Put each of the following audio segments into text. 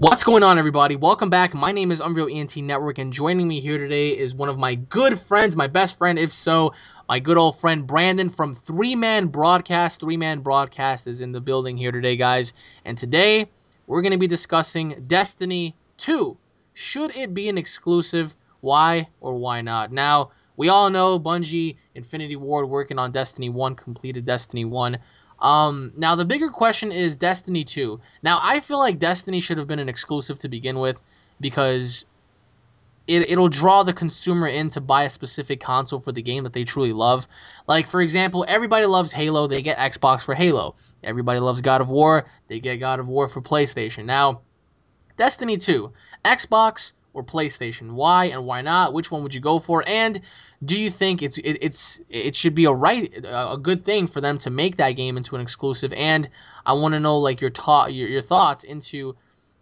What's going on, everybody? Welcome back. My name is UnrealEnt Network, and joining me here today is one of my good friends, my best friend, if so, my good old friend Brandon from Three Man Broadcast. Three Man Broadcast is in the building here today, guys. And today, we're going to be discussing Destiny 2. Should it be an exclusive? Why or why not? Now, we all know Bungie, Infinity Ward working on Destiny 1, completed Destiny 1. Now the bigger question is Destiny 2. Now I feel like Destiny should have been an exclusive to begin with because it'll draw the consumer in to buy a specific console for the game that they truly love. Like, for example, everybody loves Halo, they get Xbox for Halo. Everybody loves God of War, they get God of War for PlayStation. Now, Destiny 2, Xbox or PlayStation? Why and why not? Which one would you go for? And do you think it should be a good thing for them to make that game into an exclusive? And I want to know like your thoughts into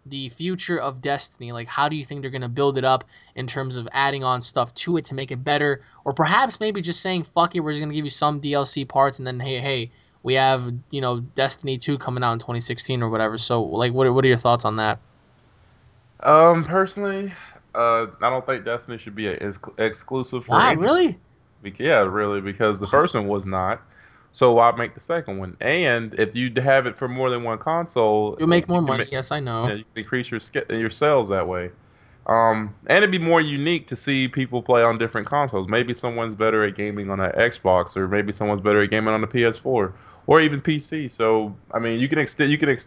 the future of Destiny. Like, how do you think they're going to build it up in terms of adding on stuff to it to make it better, or perhaps maybe just saying fuck it, we're just going to give you some DLC parts and then hey, we have, Destiny 2 coming out in 2016 or whatever. So like what are your thoughts on that? Personally, I don't think Destiny should be exclusive for Wow, anyone. really? Yeah, really, because the first one was not. So why make the second one? And if you have it for more than one console, You'll make you more can money. Yes, I know. you can increase your sales that way. And it'd be more unique to see people play on different consoles. Maybe someone's better at gaming on an Xbox, or maybe someone's better at gaming on a PS4, or even PC. So, I mean,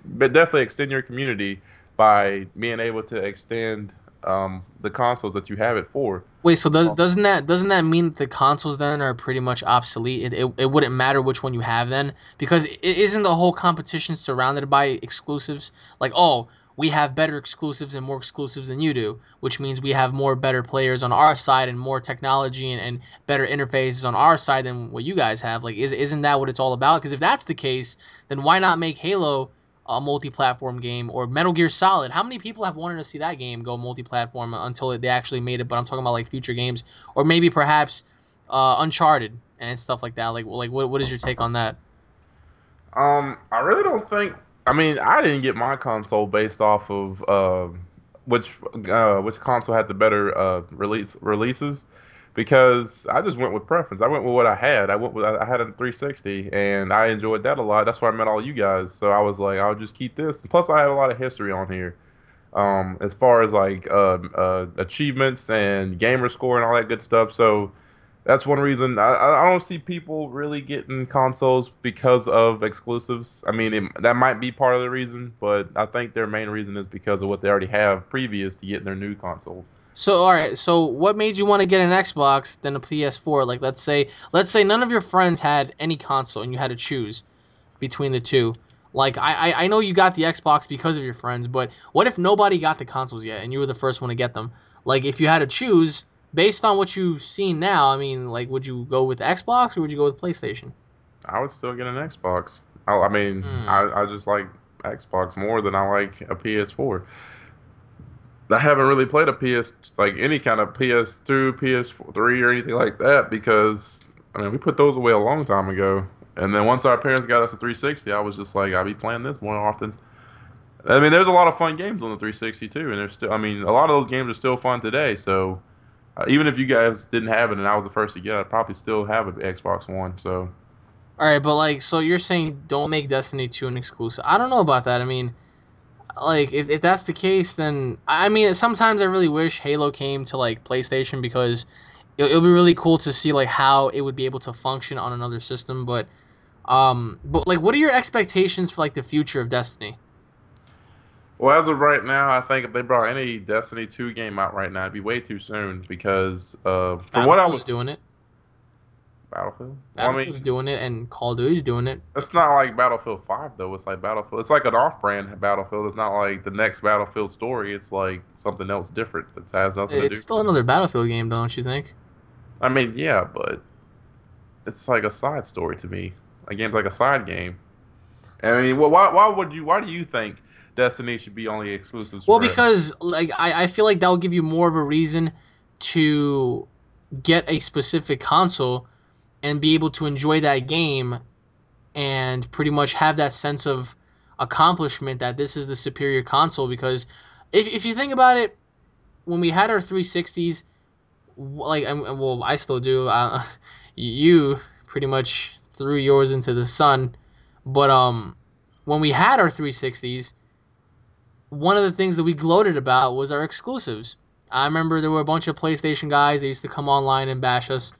but definitely extend your community by being able to extend the consoles that you have it for. Wait, so doesn't that mean that the consoles then are pretty much obsolete? It wouldn't matter which one you have then, because isn't the whole competition surrounded by exclusives? Like, oh, we have better exclusives and more exclusives than you do, which means we have more better players on our side and more technology and better interfaces on our side than what you guys have. Like, isn't that what it's all about? Because if that's the case, then why not make Halo a multi-platform game, or Metal Gear Solid? How many people have wanted to see that game go multi-platform until they actually made it? But I'm talking about like future games, or maybe perhaps Uncharted and stuff like that. Like what is your take on that? I really don't think. I mean, I didn't get my console based off of which which console had the better releases, because I just went with preference. I went with what I had. I had a 360 and I enjoyed that a lot. That's where I met all you guys. So I was like, I'll just keep this. Plus, I have a lot of history on here. As far as like achievements and gamer score and all that good stuff. So that's one reason I don't see people really getting consoles because of exclusives. I mean, that might be part of the reason, but I think their main reason is because of what they already have previous to getting their new console. So all right, so what made you want to get an Xbox than a PS4? Like let's say none of your friends had any console and you had to choose between the two. Like I know you got the Xbox because of your friends, but what if nobody got the consoles yet and you were the first one to get them? Like, if you had to choose based on what you've seen now, I mean, like, would you go with Xbox or would you go with PlayStation? I would still get an Xbox. I mean, Hmm. I just like Xbox more than I like a PS4. I haven't really played a PS like any kind of PS2, PS3, or anything like that because I mean we put those away a long time ago. And then once our parents got us a 360, I was just like, I'll be playing this more often. I mean, there's a lot of fun games on the 360 too, and there's still, I mean, a lot of those games are still fun today. So even if you guys didn't have it and I was the first to get it, I'd probably still have an Xbox One. So All right, but like, so you're saying don't make Destiny 2 an exclusive. I don't know about that. I mean, like, if that's the case, then I mean, sometimes I really wish Halo came to like PlayStation because it'll be really cool to see like how it would be able to function on another system. But like, what are your expectations for like the future of Destiny? well, as of right now, I think if they brought any Destiny 2 game out right now, it'd be way too soon because from what I Battlefield's was doing it. Battlefield. Well, I Battlefield's mean, doing it, and Call of Duty's doing it. it's not like Battlefield 5 though. It's like Battlefield. It's like an off-brand Battlefield. It's not like the next Battlefield story. It's like something else different that has nothing to It's do still with it. another Battlefield game, don't you think? I mean, yeah, but it's like a side story to me. A game's like a side game. I mean, well, why do you think Destiny should be only exclusives Well, forever? because like I feel like that will give you more of a reason to get a specific console and be able to enjoy that game and pretty much have that sense of accomplishment that this is the superior console because if you think about it, when we had our 360s, like well, I still do. You pretty much threw yours into the sun, but when we had our 360s, one of the things that we gloated about was our exclusives. I remember there were a bunch of PlayStation guys that used to come online and bash us,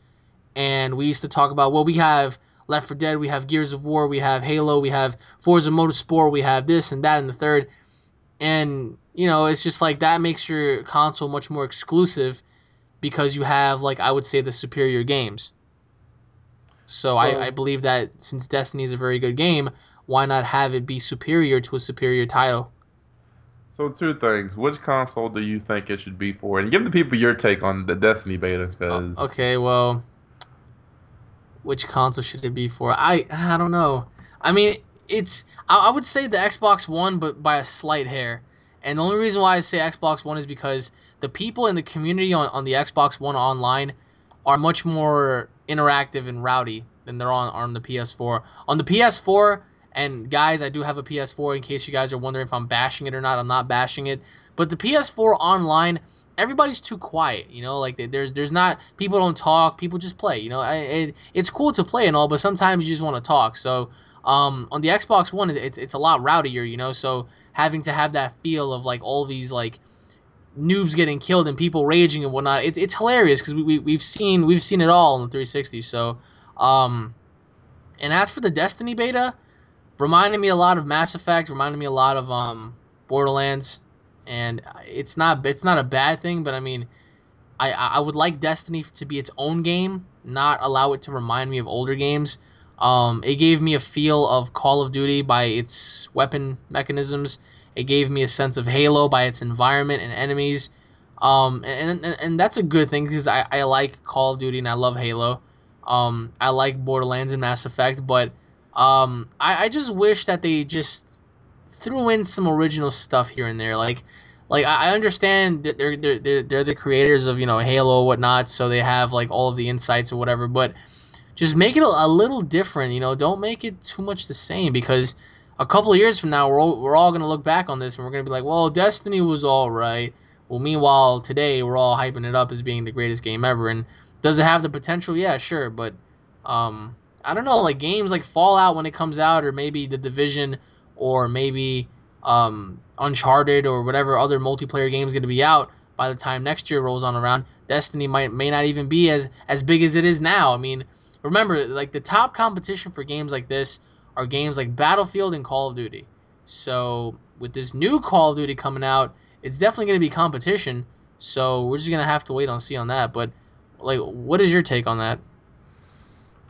and we used to talk about, well, we have Left 4 Dead, we have Gears of War, we have Halo, we have Forza Motorsport, we have this and that and the third, and it's just like that makes your console much more exclusive because you have, like, I would say, the superior games. So I So, believe that since Destiny is a very good game, why not have it be superior to a superior title? so two things. Which console do you think it should be for? And give the people your take on the Destiny beta, because Okay, well, which console should it be for? I don't know. I mean, I would say the Xbox One, but by a slight hair. And the only reason why I say Xbox One is because the people in the community on the Xbox One online are much more interactive and rowdy than they're on the PS4. On the PS4, and guys, I do have a PS4 in case you guys are wondering if I'm bashing it or not. I'm not bashing it. But the PS4 online, everybody's too quiet. Like there's not, people don't talk, people just play. It's cool to play and all, but sometimes you just want to talk. So on the Xbox One, it's a lot rowdier. So having to have that feel of like all these like noobs getting killed and people raging and whatnot, it's hilarious because we've seen it all on the 360. So um and as for the Destiny beta, reminded me a lot of Mass Effect, reminded me a lot of Borderlands, and it's not a bad thing, but I mean, I would like Destiny to be its own game, not allow it to remind me of older games. It gave me a feel of Call of Duty by its weapon mechanisms. It gave me a sense of Halo by its environment and enemies. And that's a good thing because I like Call of Duty and I love Halo. I like Borderlands and Mass Effect, but I just wish that they just threw in some original stuff here and there. Like I understand that they're the creators of Halo or whatnot, so they have like all of the insights or whatever. But just make it a little different. Don't make it too much the same because a couple of years from now we're all gonna look back on this and we're gonna be like, well, Destiny was all right. Well, meanwhile today we're all hyping it up as being the greatest game ever. And does it have the potential? Yeah, sure, but I don't know. Like games like Fallout when it comes out, or maybe The Division, or maybe Uncharted or whatever other multiplayer game is going to be out by the time next year rolls on around. Destiny may not even be as big as it is now. I mean, remember, like the top competition for games like this are games like Battlefield and Call of Duty. So with this new Call of Duty coming out, it's definitely going to be competition. So we're just gonna have to wait and see on that. But like, what is your take on that?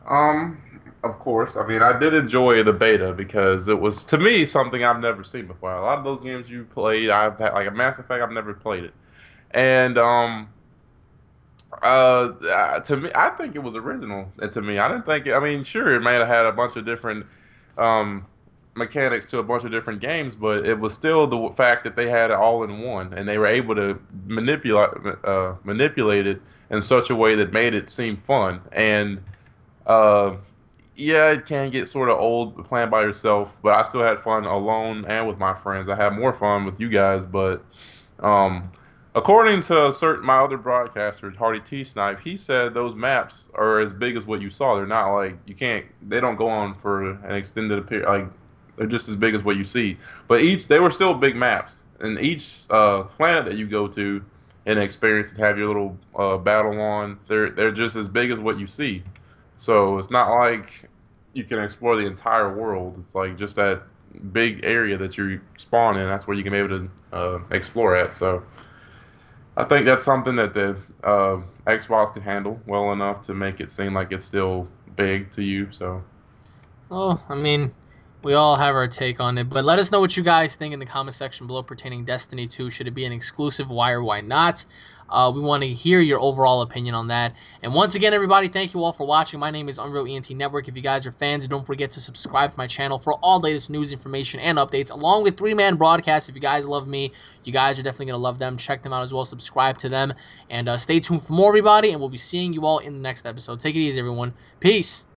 um, of course, I mean, I did enjoy the beta because it was to me something I've never seen before. A lot of those games you played, I've had like a Mass Effect, I've never played it, and to me, I think it was original. To me, I didn't think. I mean, sure, it may have had a bunch of different um, mechanics to a bunch of different games, but it was still the fact that they had it all in one, and they were able to manipulate it in such a way that made it seem fun. And uh, yeah, it can get sort of old playing by yourself, but I still had fun alone and with my friends. I had more fun with you guys, but um, according to certain my other broadcaster, Hardy T Snipe, he said those maps are as big as what you saw. They're not like you can't. They don't go on for an extended period. Like they're just as big as what you see. But they were still big maps, and each planet that you go to and experience and have your little battle on, they're just as big as what you see. So it's not like you can explore the entire world. It's like just that big area that you spawn in. That's where you can be able to explore at. So I think that's something that the Xbox can handle well enough to make it seem like it's still big to you. So Well, I mean, we all have our take on it, but let us know what you guys think in the comment section below pertaining Destiny 2. Should it be an exclusive? Why or why not? We want to hear your overall opinion on that. And once again, everybody, thank you all for watching. My name is UnrealEnt Network. If you guys are fans, don't forget to subscribe to my channel for all latest news, information, and updates, along with three-man broadcasts. If you guys love me, you guys are definitely going to love them. Check them out as well. Subscribe to them. And stay tuned for more, everybody, and we'll be seeing you all in the next episode. Take it easy, everyone. Peace.